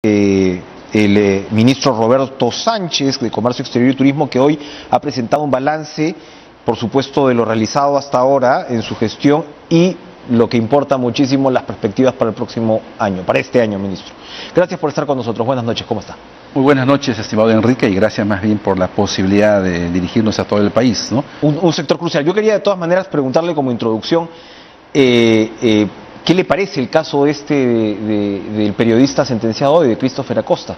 el ministro Roberto Sánchez de Comercio Exterior y Turismo, que hoy ha presentado un balance, por supuesto, de lo realizado hasta ahora en su gestión y lo que importa muchísimo, las perspectivas para el próximo año, para este año, ministro. Gracias por estar con nosotros. Buenas noches, ¿cómo está? Muy buenas noches, estimado Enrique, y gracias más bien por la posibilidad de dirigirnos a todo el país, ¿no? Un sector crucial. Yo quería de todas maneras preguntarle como introducción, ¿qué le parece el caso del periodista sentenciado hoy, de Christopher Acosta?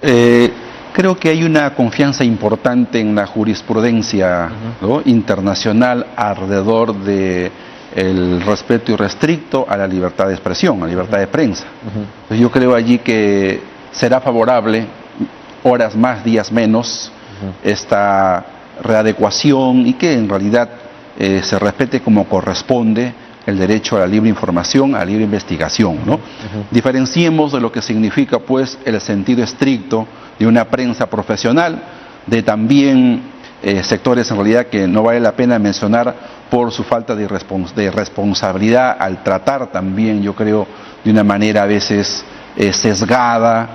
Creo que hay una confianza importante en la jurisprudencia, ¿no?, internacional alrededor de el respeto irrestricto a la libertad de expresión, a la libertad de prensa. Pues yo creo allí que será favorable, horas más, días menos, esta readecuación y que en realidad se respete como corresponde el derecho a la libre información, a la libre investigación, ¿no? Diferenciemos de lo que significa pues el sentido estricto de una prensa profesional, de también sectores en realidad que no vale la pena mencionar por su falta de responsabilidad al tratar también, yo creo, de una manera a veces sesgada,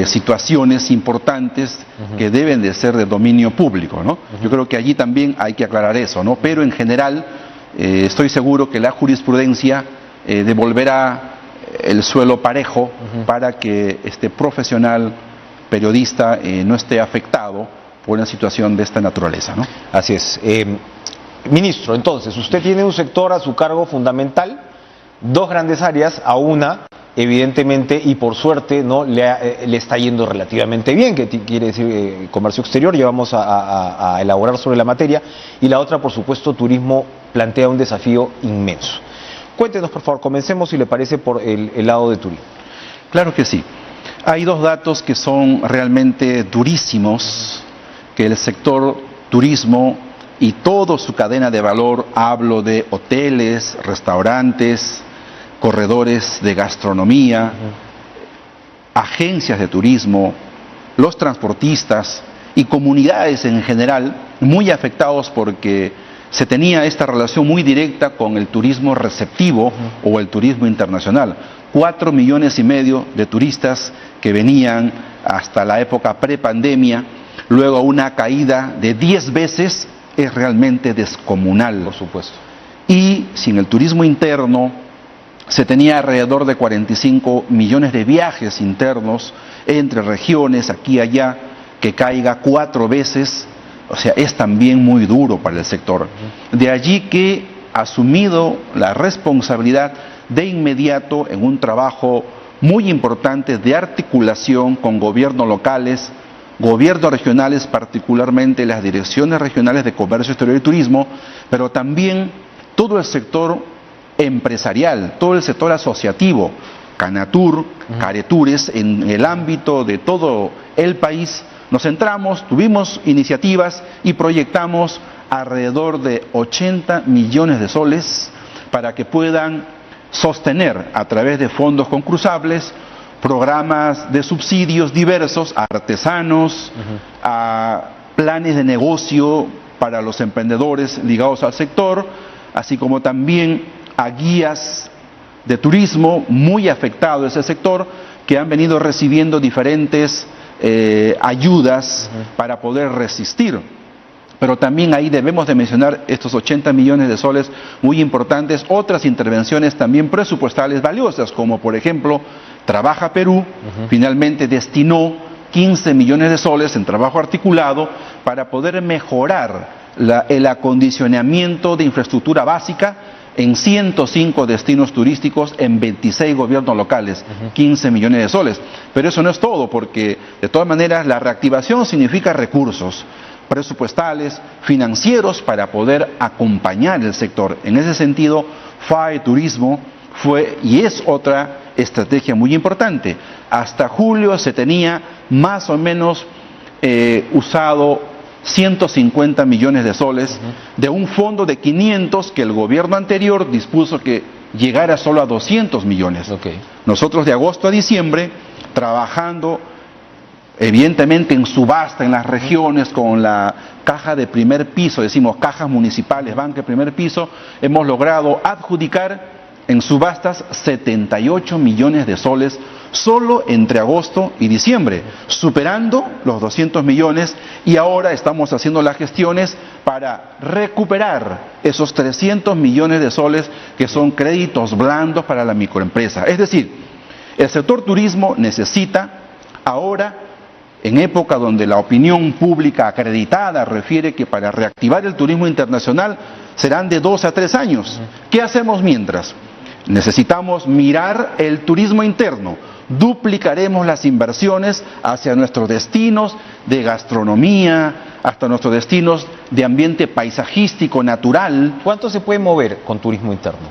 situaciones importantes que deben de ser de dominio público, ¿no? Yo creo que allí también hay que aclarar eso, ¿no? Pero en general estoy seguro que la jurisprudencia devolverá el suelo parejo para que este profesional periodista no esté afectado por una situación de esta naturaleza, ¿no? Así es. Ministro, entonces, usted tiene un sector a su cargo fundamental, dos grandes áreas, a una, evidentemente, y por suerte, ¿no?, le está yendo relativamente bien, que quiere decir comercio exterior, ya vamos a elaborar sobre la materia, y la otra, por supuesto, turismo, plantea un desafío inmenso. Cuéntenos, por favor, comencemos, si le parece, por el lado de turismo. Claro que sí. Hay dos datos que son realmente durísimos, que el sector turismo y toda su cadena de valor, hablo de hoteles, restaurantes, corredores de gastronomía, agencias de turismo, los transportistas y comunidades en general, muy afectados porque se tenía esta relación muy directa con el turismo receptivo o el turismo internacional. 4,5 millones de turistas que venían hasta la época prepandemia, luego una caída de 10 veces es realmente descomunal. Por supuesto. Y sin el turismo interno se tenía alrededor de 45 millones de viajes internos entre regiones, aquí y allá, que caiga 4 veces, o sea, es también muy duro para el sector. De allí que, asumido la responsabilidad de inmediato en un trabajo muy importante de articulación con gobiernos locales, gobiernos regionales, particularmente las direcciones regionales de comercio exterior y turismo, pero también todo el sector empresarial, todo el sector asociativo, Canatur, Caretures, en el ámbito de todo el país, nos centramos, tuvimos iniciativas y proyectamos alrededor de 80 millones de soles para que puedan sostener a través de fondos concursables programas de subsidios diversos a artesanos, a planes de negocio para los emprendedores ligados al sector, así como también a guías de turismo muy afectado ese sector, que han venido recibiendo diferentes ayudas para poder resistir. Pero también ahí debemos de mencionar estos 80 millones de soles muy importantes, otras intervenciones también presupuestales valiosas, como por ejemplo Trabaja Perú, finalmente destinó 15 millones de soles en trabajo articulado para poder mejorar el acondicionamiento de infraestructura básica en 105 destinos turísticos en 26 gobiernos locales, 15 millones de soles. Pero eso no es todo, porque de todas maneras la reactivación significa recursos presupuestales, financieros, para poder acompañar el sector. En ese sentido, FAE Turismo fue y es otra estrategia muy importante. Hasta julio se tenía más o menos usado 150 millones de soles de un fondo de 500 que el gobierno anterior dispuso que llegara solo a 200 millones. Nosotros de agosto a diciembre, trabajando evidentemente en subasta en las regiones con la caja de primer piso, decimos cajas municipales, banca de primer piso, hemos logrado adjudicar en subastas 78 millones de soles solo entre agosto y diciembre, superando los 200 millones, y ahora estamos haciendo las gestiones para recuperar esos 300 millones de soles que son créditos blandos para la microempresa. Es decir, el sector turismo necesita ahora, en época donde la opinión pública acreditada refiere que para reactivar el turismo internacional serán de 2 a 3 años. ¿Qué hacemos mientras? Necesitamos mirar el turismo interno. Duplicaremos las inversiones hacia nuestros destinos de gastronomía, hasta nuestros destinos de ambiente paisajístico, natural. ¿Cuánto se puede mover con turismo interno?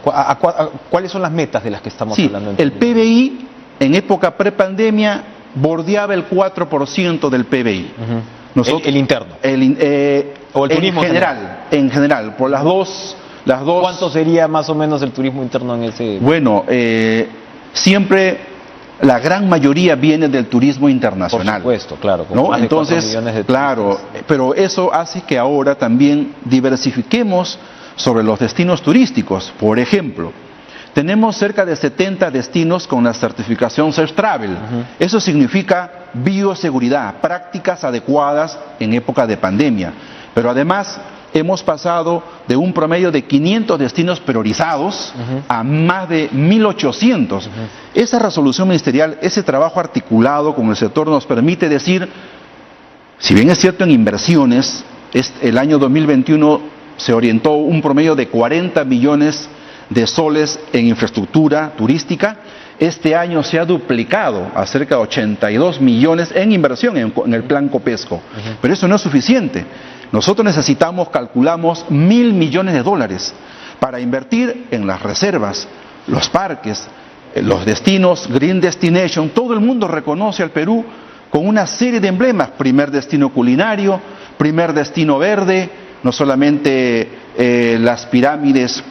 ¿Cuáles son las metas de las que estamos hablando? El PBI en época prepandemia bordeaba el 4% del PBI. El interno. O el turismo en general, por las dos. ¿Cuánto sería más o menos el turismo interno en ese? Bueno, siempre la gran mayoría viene del turismo internacional. Por supuesto, claro. ¿No? Entonces, claro, pero eso hace que ahora también diversifiquemos sobre los destinos turísticos. Por ejemplo, tenemos cerca de 70 destinos con la certificación Safe Travel. Eso significa bioseguridad, prácticas adecuadas en época de pandemia. Pero además hemos pasado de un promedio de 500 destinos priorizados a más de 1.800. Esa resolución ministerial, ese trabajo articulado con el sector nos permite decir, si bien es cierto en inversiones, el año 2021 se orientó un promedio de 40 millones de soles en infraestructura turística, este año se ha duplicado a cerca de 82 millones en inversión en el plan Copesco. Pero eso no es suficiente. Nosotros necesitamos, calculamos, $1.000 millones para invertir en las reservas, los parques, los destinos, Green Destination. Todo el mundo reconoce al Perú con una serie de emblemas: primer destino culinario, primer destino verde, no solamente las pirámides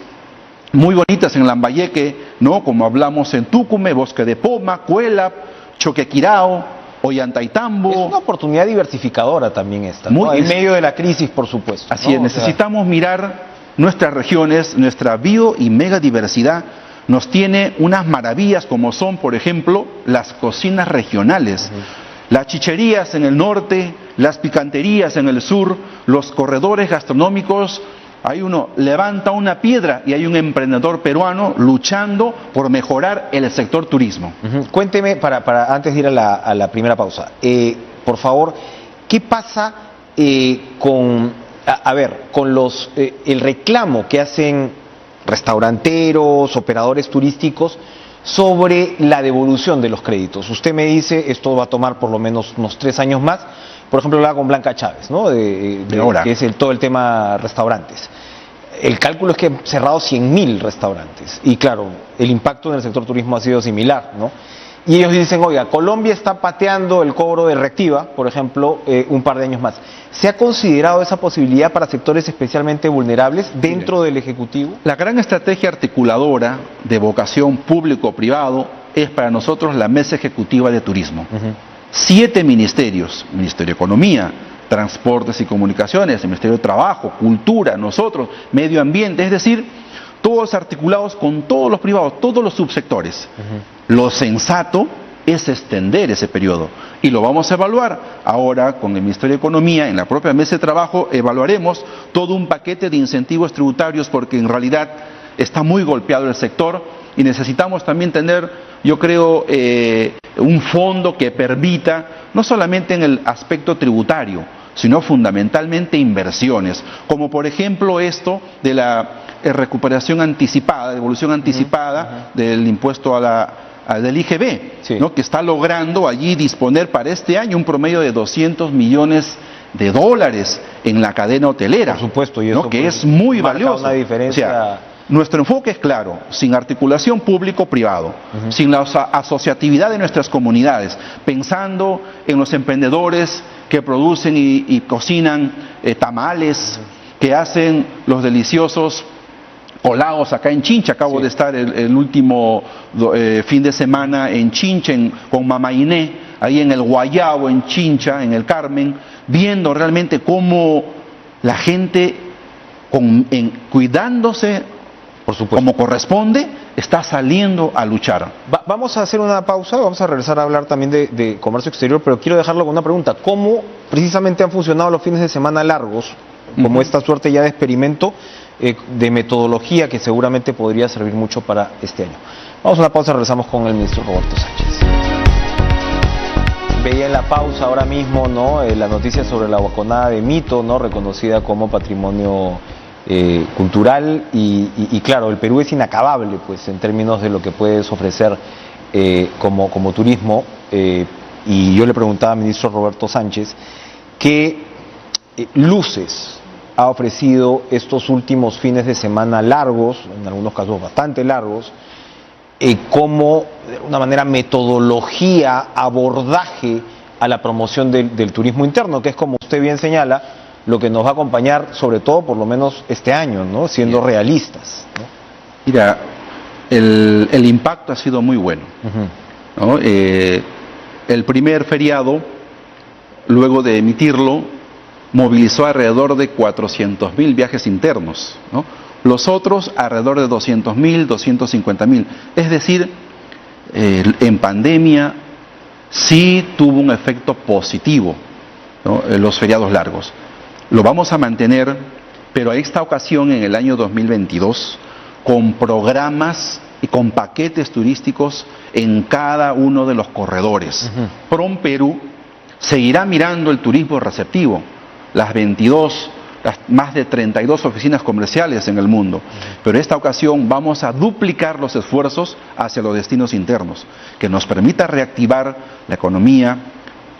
muy bonitas en Lambayeque, ¿no? Como hablamos en Tucumé, Bosque de Poma, Cuelap, Choquequirao, Ollantaytambo. Es una oportunidad diversificadora también esta, ¿no? En medio de la crisis, por supuesto. Así es, necesitamos mirar nuestras regiones, nuestra bio y megadiversidad nos tiene unas maravillas como son, por ejemplo, las cocinas regionales. Las chicherías en el norte, las picanterías en el sur, los corredores gastronómicos. Hay uno, levanta una piedra y hay un emprendedor peruano luchando por mejorar el sector turismo. Cuénteme, para antes de ir a la primera pausa, por favor, ¿qué pasa con el reclamo que hacen restauranteros, operadores turísticos sobre la devolución de los créditos? Usted me dice, esto va a tomar por lo menos unos 3 años más. Por ejemplo, hablaba con Blanca Chávez, ¿no? Que es todo el tema restaurantes. El cálculo es que han cerrado 100.000 restaurantes. Y claro, el impacto en el sector turismo ha sido similar, ¿no? Y ellos dicen, oiga, Colombia está pateando el cobro de Reactiva, por ejemplo, un par de años más. ¿Se ha considerado esa posibilidad para sectores especialmente vulnerables dentro del Ejecutivo? La gran estrategia articuladora de vocación público-privado es para nosotros la Mesa Ejecutiva de Turismo. 7 ministerios: Ministerio de Economía, Transportes y Comunicaciones, el Ministerio de Trabajo, Cultura, nosotros, Medio Ambiente, es decir, todos articulados con todos los privados, todos los subsectores. Lo sensato es extender ese periodo y lo vamos a evaluar. Ahora con el Ministerio de Economía, en la propia Mesa de Trabajo, evaluaremos todo un paquete de incentivos tributarios porque en realidad está muy golpeado el sector y necesitamos también tener, yo creo, un fondo que permita, no solamente en el aspecto tributario, sino fundamentalmente inversiones, como por ejemplo esto de la recuperación anticipada, devolución anticipada del impuesto del IGB, ¿no? Que está logrando allí disponer para este año un promedio de $200 millones en la cadena hotelera. Por supuesto, y eso, ¿no? Que es muy valioso. Una diferencia. O sea, nuestro enfoque es claro: sin articulación público-privado, sin la asociatividad de nuestras comunidades, pensando en los emprendedores que producen y cocinan tamales, que hacen los deliciosos colados acá en Chincha. Acabo de estar el último fin de semana en Chincha con Mama Iné, ahí en el Guayabo, en Chincha, en el Carmen, viendo realmente cómo la gente cuidándose Por supuesto. como corresponde, está saliendo a luchar. Vamos a hacer una pausa, vamos a regresar a hablar también de comercio exterior, pero quiero dejarlo con una pregunta. ¿Cómo precisamente han funcionado los fines de semana largos, como esta suerte ya de experimento, de metodología que seguramente podría servir mucho para este año? Vamos a una pausa, regresamos con el ministro Roberto Sánchez. Veía en la pausa ahora mismo, ¿no?, la noticia sobre la Guaconada de Mito, ¿no?, reconocida como patrimonio cultural y claro, el Perú es inacabable, pues, en términos de lo que puedes ofrecer como turismo, y yo le preguntaba al ministro Roberto Sánchez qué luces ha ofrecido estos últimos fines de semana largos, en algunos casos bastante largos, como de alguna manera metodología, abordaje a la promoción del turismo interno, que es, como usted bien señala, lo que nos va a acompañar sobre todo por lo menos este año, ¿no?, siendo realistas, ¿no? Mira, el impacto ha sido muy bueno, ¿no? El primer feriado, luego de emitirlo, movilizó alrededor de 400.000 viajes internos, ¿no? Los otros alrededor de 200.000, 250.000. Es decir, en pandemia sí tuvo un efecto positivo, ¿no?, los feriados largos. Lo vamos a mantener, pero a esta ocasión, en el año 2022, con programas y con paquetes turísticos en cada uno de los corredores. PROM Perú seguirá mirando el turismo receptivo, las más de 32 oficinas comerciales en el mundo, pero esta ocasión vamos a duplicar los esfuerzos hacia los destinos internos, que nos permita reactivar la economía,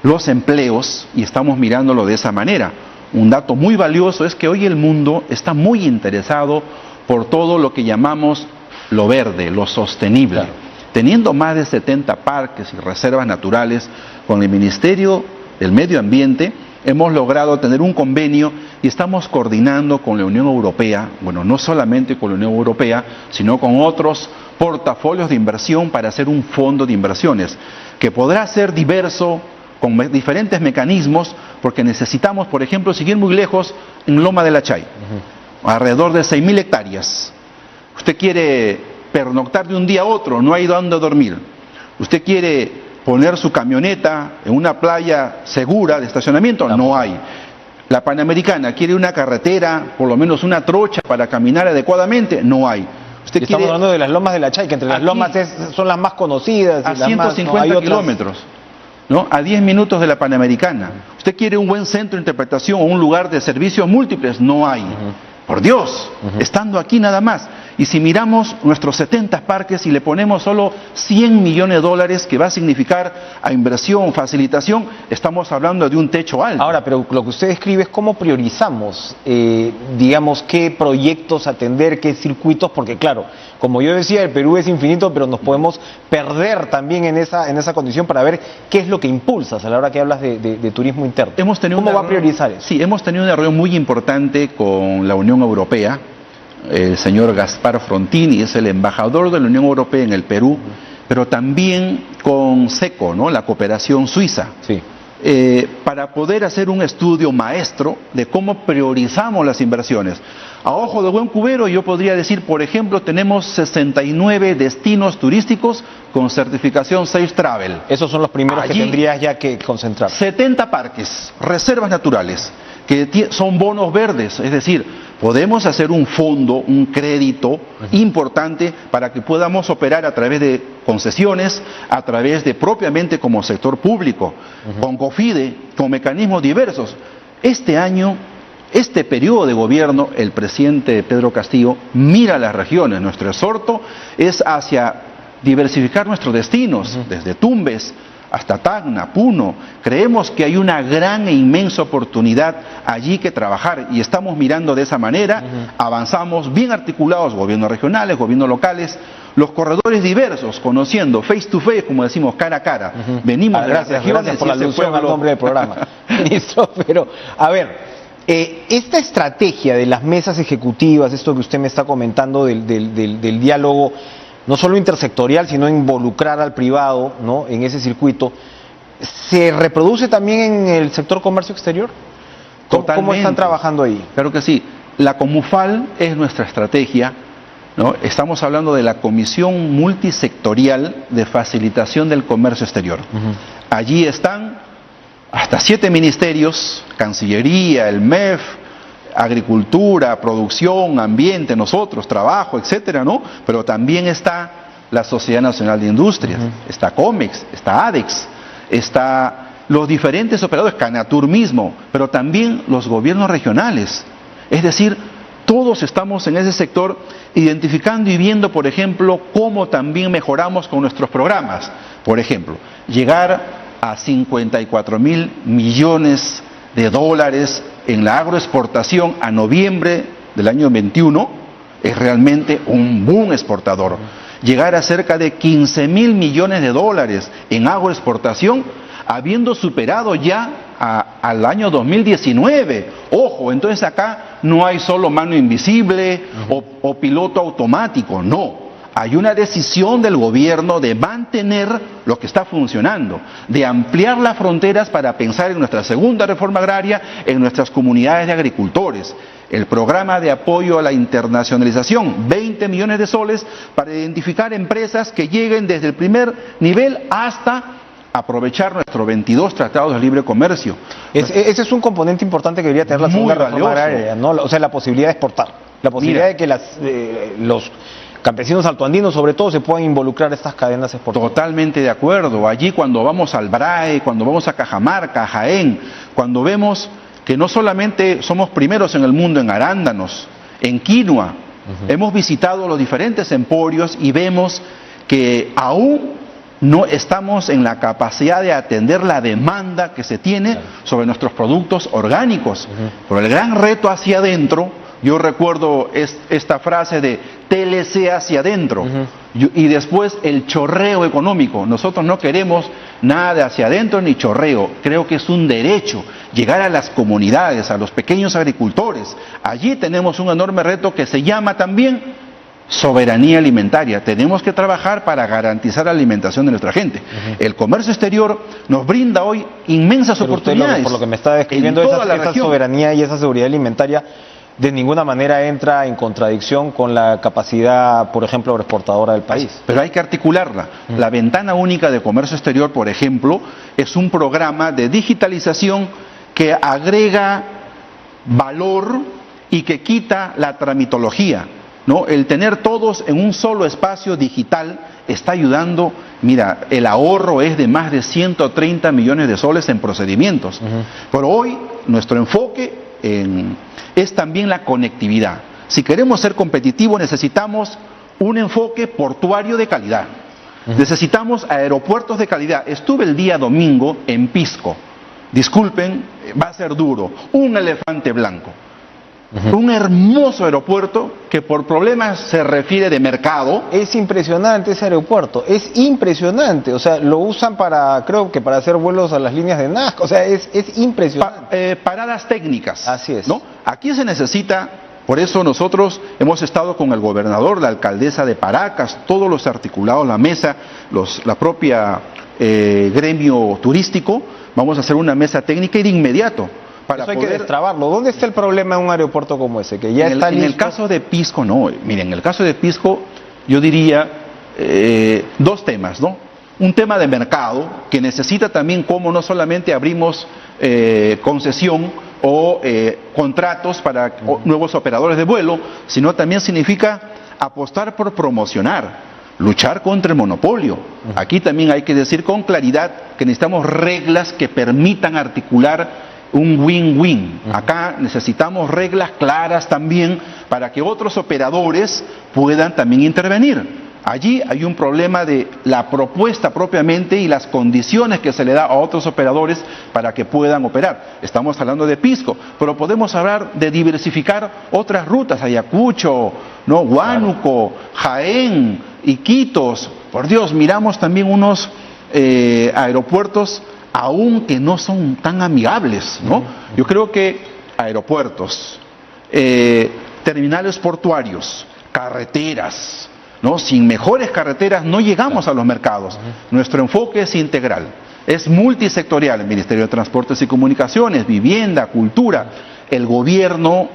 los empleos, y estamos mirándolo de esa manera. Un dato muy valioso es que hoy el mundo está muy interesado por todo lo que llamamos lo verde, lo sostenible. Claro. Teniendo más de 70 parques y reservas naturales, con el Ministerio del Medio Ambiente hemos logrado tener un convenio y estamos coordinando con la Unión Europea, bueno, no solamente con la Unión Europea, sino con otros portafolios de inversión para hacer un fondo de inversiones, que podrá ser diverso, con diferentes mecanismos, porque necesitamos, por ejemplo, seguir muy lejos en Loma de la Chay, alrededor de 6.000 hectáreas. Usted quiere pernoctar de un día a otro, no hay dónde dormir. Usted quiere poner su camioneta en una playa segura de estacionamiento, no hay. La Panamericana quiere una carretera, por lo menos una trocha para caminar adecuadamente, no hay. Estamos hablando de las Lomas de la Chay, que entre las lomas son las más conocidas. A 150 kilómetros. ¿No? A 10 minutos de la Panamericana. Usted quiere un buen centro de interpretación o un lugar de servicios múltiples, no hay. Por Dios, estando aquí nada más. Y si miramos nuestros 70 parques y le ponemos solo 100 millones de dólares, que va a significar a inversión, facilitación, estamos hablando de un techo alto. Ahora, pero lo que usted describe es cómo priorizamos, digamos, qué proyectos atender, qué circuitos, porque claro, como yo decía, el Perú es infinito, pero nos podemos perder también en esa condición para ver qué es lo que impulsas a la hora que hablas de turismo interno. ¿Cómo va a priorizar eso? Sí, hemos tenido una reunión muy importante con la Unión Europea. El señor Gaspar Frontini es el embajador de la Unión Europea en el Perú, pero también con SECO, ¿no?, la cooperación suiza, sí, para poder hacer un estudio maestro de cómo priorizamos las inversiones. A ojo de buen cubero, yo podría decir, por ejemplo, tenemos 69 destinos turísticos con certificación Safe Travel. Esos son los primeros que tendrías ya que concentrar. 70 parques, reservas naturales, que son bonos verdes, es decir, podemos hacer un fondo, un crédito importante para que podamos operar a través de concesiones, a través de propiamente como sector público, con COFIDE, con mecanismos diversos. Este año, este periodo de gobierno, el presidente Pedro Castillo mira las regiones. Nuestro exhorto es hacia diversificar nuestros destinos, desde Tumbes hasta Tacna, Puno. Creemos que hay una gran e inmensa oportunidad allí que trabajar y estamos mirando de esa manera. Avanzamos bien articulados, gobiernos regionales, gobiernos locales, los corredores diversos, conociendo face to face, como decimos, cara a cara. Venimos de las regiones. Gracias por la alusión al nombre del programa, ministro. Pero, a ver, esta estrategia de las mesas ejecutivas, esto que usted me está comentando del diálogo, no solo intersectorial, sino involucrar al privado, ¿no?, en ese circuito, ¿se reproduce también en el sector comercio exterior? Totalmente. ¿Cómo están trabajando ahí? Claro que sí. La Comufal es nuestra estrategia ¿no? Estamos hablando de la Comisión Multisectorial de Facilitación del Comercio Exterior. Allí están hasta 7 ministerios: Cancillería, el MEF, Agricultura, Producción, Ambiente, nosotros, Trabajo, etcétera, ¿no? Pero también está la Sociedad Nacional de Industrias, está COMEX, está ADEX, está los diferentes operadores, Canatur mismo, pero también los gobiernos regionales. Es decir, todos estamos en ese sector identificando y viendo, por ejemplo, cómo también mejoramos con nuestros programas. Por ejemplo, llegar a 54.000 millones de dólares en la agroexportación a noviembre del año 21 es realmente un boom exportador. Llegar a cerca de 15.000 millones de dólares en agroexportación, habiendo superado ya al año 2019. Ojo, entonces acá no hay solo mano invisible o piloto automático, no. Hay una decisión del gobierno de mantener lo que está funcionando, de ampliar las fronteras para pensar en nuestra segunda reforma agraria, en nuestras comunidades de agricultores. El programa de apoyo a la internacionalización, 20 millones de soles para identificar empresas que lleguen desde el primer nivel hasta aprovechar nuestros 22 tratados de libre comercio. Ese es un componente importante que debería tener la segunda reforma agraria, ¿no? O sea, la posibilidad de exportar, la posibilidad de que los campesinos altoandinos, sobre todo, se puedan involucrar en estas cadenas exportadoras. Totalmente de acuerdo. Allí, cuando vamos al BRAE, cuando vamos a Cajamarca, a Jaén, cuando vemos que no solamente somos primeros en el mundo en arándanos, en quinoa, hemos visitado los diferentes emporios y vemos que aún no estamos en la capacidad de atender la demanda que se tiene sobre nuestros productos orgánicos. Pero el gran reto hacia adentro, yo recuerdo esta frase de TLC hacia adentro, y después el chorreo económico. Nosotros no queremos nada de hacia adentro ni chorreo. Creo que es un derecho llegar a las comunidades, a los pequeños agricultores. Allí tenemos un enorme reto que se llama también soberanía alimentaria. Tenemos que trabajar para garantizar la alimentación de nuestra gente. El comercio exterior nos brinda hoy inmensas oportunidades. Por lo que me está describiendo, esa soberanía y esa seguridad alimentaria de ninguna manera entra en contradicción con la capacidad, por ejemplo, agroexportadora del país. Pero hay que articularla. La Ventana Única de Comercio Exterior, por ejemplo, es un programa de digitalización que agrega valor y que quita la tramitología, ¿no? El tener todos en un solo espacio digital está ayudando. Mira, el ahorro es de más de 130 millones de soles en procedimientos. Pero hoy nuestro enfoque es también la conectividad. Si queremos ser competitivos, necesitamos un enfoque portuario de calidad. Necesitamos aeropuertos de calidad. Estuve el día domingo en Pisco. Disculpen, va a ser duro. Un elefante blanco. Un hermoso aeropuerto que por problemas se refiere de mercado. Es impresionante ese aeropuerto, es impresionante. O sea, lo usan creo que para hacer vuelos a las líneas de Nazca. O sea, es impresionante. Paradas técnicas. Así es. ¿No? Aquí se necesita, por eso nosotros hemos estado con el gobernador, la alcaldesa de Paracas, todos los articulados, la mesa, la propia gremio turístico. Vamos a hacer una mesa técnica y de inmediato. Eso hay que destrabarlo. ¿Dónde está el problema en un aeropuerto como ese? Que ya está listo. En el caso de Pisco, no. Miren, en el caso de Pisco, yo diría dos temas, ¿no? Un tema de mercado, que necesita también cómo no solamente abrimos concesión o contratos para nuevos operadores de vuelo, sino también significa apostar por promocionar, luchar contra el monopolio. Aquí también hay que decir con claridad que necesitamos reglas que permitan articular un win-win. Acá necesitamos reglas claras también para que otros operadores puedan también intervenir. Allí hay un problema de la propuesta propiamente y las condiciones que se le da a otros operadores para que puedan operar. Estamos hablando de Pisco, pero podemos hablar de diversificar otras rutas, Ayacucho, ¿no? Huánuco, Jaén, Iquitos. Por Dios, miramos también unos aeropuertos aún que no son tan amigables, ¿no? Yo creo que aeropuertos, terminales portuarios, carreteras, ¿no? Sin mejores carreteras no llegamos a los mercados. Nuestro enfoque es integral, es multisectorial. El Ministerio de Transportes y Comunicaciones, Vivienda, Cultura. El gobierno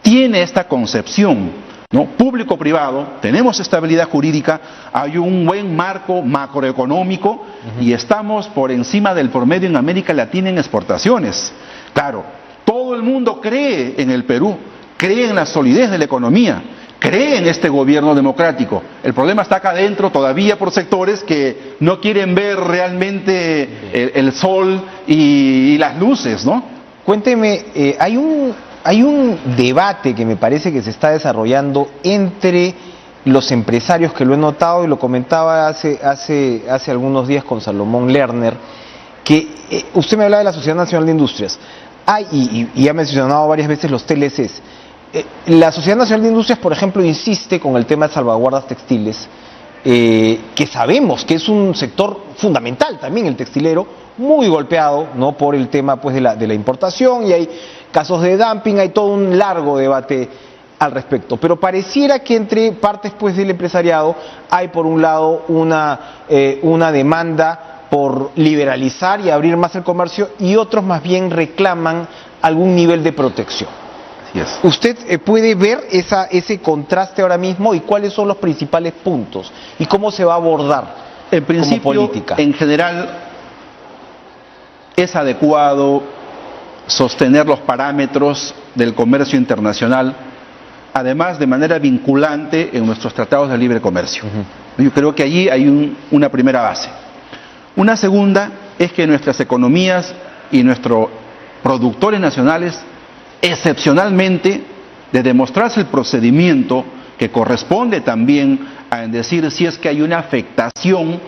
tiene esta concepción ¿no? Público-privado, tenemos estabilidad jurídica, hay un buen marco macroeconómico y estamos por encima del promedio en América Latina en exportaciones. Claro, todo el mundo cree en el Perú, cree en la solidez de la economía, cree en este gobierno democrático. El problema está acá adentro todavía por sectores que no quieren ver realmente el sol y las luces, ¿no? Cuénteme, hay un debate que me parece que se está desarrollando entre los empresarios, que lo he notado y lo comentaba hace algunos días con Salomón Lerner, que usted me hablaba de la Sociedad Nacional de Industrias. Y ha mencionado varias veces los TLCs. La Sociedad Nacional de Industrias, por ejemplo, insiste con el tema de salvaguardas textiles, que sabemos que es un sector fundamental también, el textilero, muy golpeado, ¿no?, por el tema pues de la importación, y hay casos de dumping, hay todo un largo debate al respecto. Pero pareciera que entre partes pues del empresariado hay por un lado una demanda por liberalizar y abrir más el comercio, y otros más bien reclaman algún nivel de protección. Yes. ¿Usted puede ver ese contraste ahora mismo y cuáles son los principales puntos y cómo se va a abordar en principio, como política? En general, es adecuado sostener los parámetros del comercio internacional, además de manera vinculante en nuestros tratados de libre comercio. Yo creo que allí hay una primera base. Una segunda es que nuestras economías y nuestros productores nacionales, excepcionalmente, de demostrarse el procedimiento que corresponde también a decir si es que hay una afectación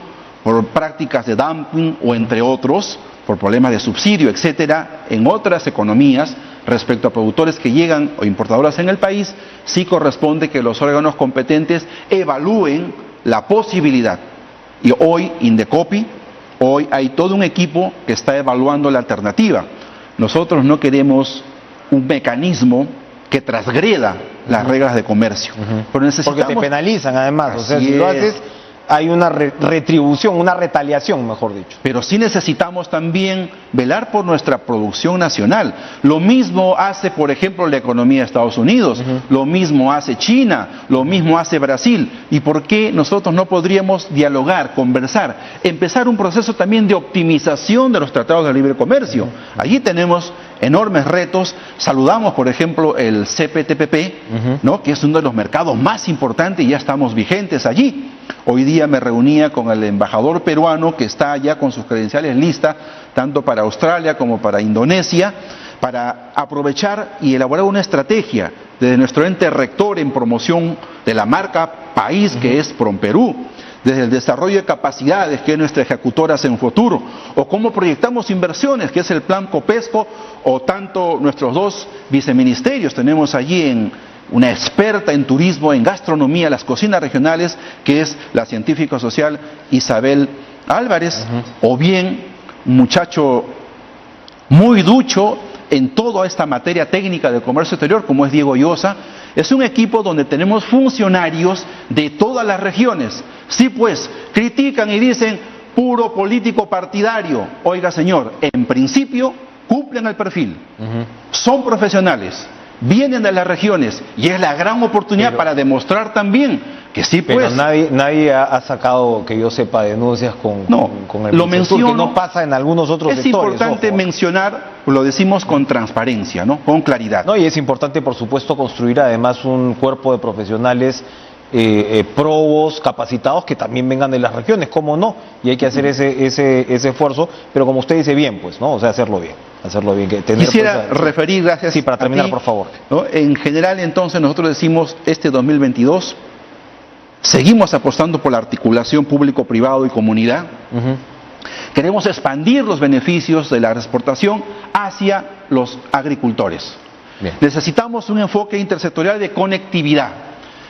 por prácticas de dumping o entre otros, por problemas de subsidio, etcétera, en otras economías respecto a productores que llegan o importadoras en el país, sí corresponde que los órganos competentes evalúen la posibilidad. Y hoy, Indecopi, hoy hay todo un equipo que está evaluando la alternativa. Nosotros no queremos un mecanismo que transgreda las reglas de comercio. Pero necesitamos... Porque te penalizan además, o sea, Así si lo es. haces hay una retribución, una retaliación, mejor dicho. Pero sí necesitamos también velar por nuestra producción nacional. Lo mismo hace, por ejemplo, la economía de Estados Unidos, lo mismo hace China, lo mismo hace Brasil. ¿Y por qué nosotros no podríamos dialogar, conversar, empezar un proceso también de optimización de los tratados de libre comercio? Allí tenemos enormes retos. Saludamos, por ejemplo, el CPTPP, ¿no?, que es uno de los mercados más importantes y ya estamos vigentes allí. Hoy día me reunía con el embajador peruano que está ya con sus credenciales listas, tanto para Australia como para Indonesia, para aprovechar y elaborar una estrategia desde nuestro ente rector en promoción de la marca país que es PROMPERÚ, desde el desarrollo de capacidades que es nuestra ejecutora en futuro, o cómo proyectamos inversiones que es el plan COPESCO, o tanto nuestros dos viceministerios. Tenemos allí una experta en turismo, en gastronomía, las cocinas regionales, que es la científica social Isabel Álvarez, o bien un muchacho muy ducho en toda esta materia técnica del comercio exterior, como es Diego Llosa. Es un equipo donde tenemos funcionarios de todas las regiones. Sí, pues, critican y dicen puro político partidario. Oiga, señor, en principio cumplen el perfil, son profesionales, vienen de las regiones y es la gran oportunidad para demostrar también que sí, pues. Pero nadie ha sacado, que yo sepa, denuncias con el lo menciono, que no pasa en algunos otros sectores. Es importante mencionar, lo decimos con transparencia, ¿no?, con claridad. No, y es importante, por supuesto, construir además un cuerpo de profesionales probos, capacitados, que también vengan de las regiones, ¿cómo no? Y hay que hacer ese esfuerzo, pero como usted dice, bien, pues, ¿no? O sea, hacerlo bien, que tener... Quisiera referir, gracias. Sí, para terminar, ti, por favor. ¿no? En general, entonces, nosotros decimos, este 2022, seguimos apostando por la articulación público-privado y comunidad. Queremos expandir los beneficios de la exportación hacia los agricultores. Bien. Necesitamos un enfoque intersectorial de conectividad.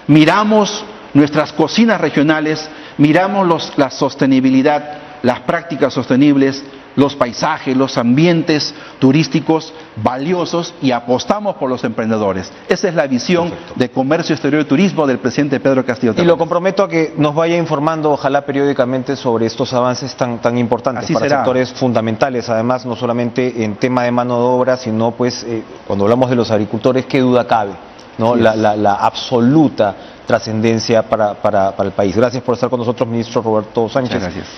Miramos nuestras cocinas regionales, miramos la sostenibilidad, las prácticas sostenibles, los paisajes, los ambientes turísticos valiosos y apostamos por los emprendedores. Esa es la visión de comercio exterior y turismo del presidente Pedro Castillo Terrones. Y lo comprometo a que nos vaya informando, ojalá periódicamente, sobre estos avances tan importantes. Así para será. Sectores fundamentales, además, no solamente en tema de mano de obra, sino pues cuando hablamos de los agricultores, qué duda cabe ¿no? Sí, la absoluta trascendencia para el país. Gracias por estar con nosotros, ministro Roberto Sánchez. Muchas gracias.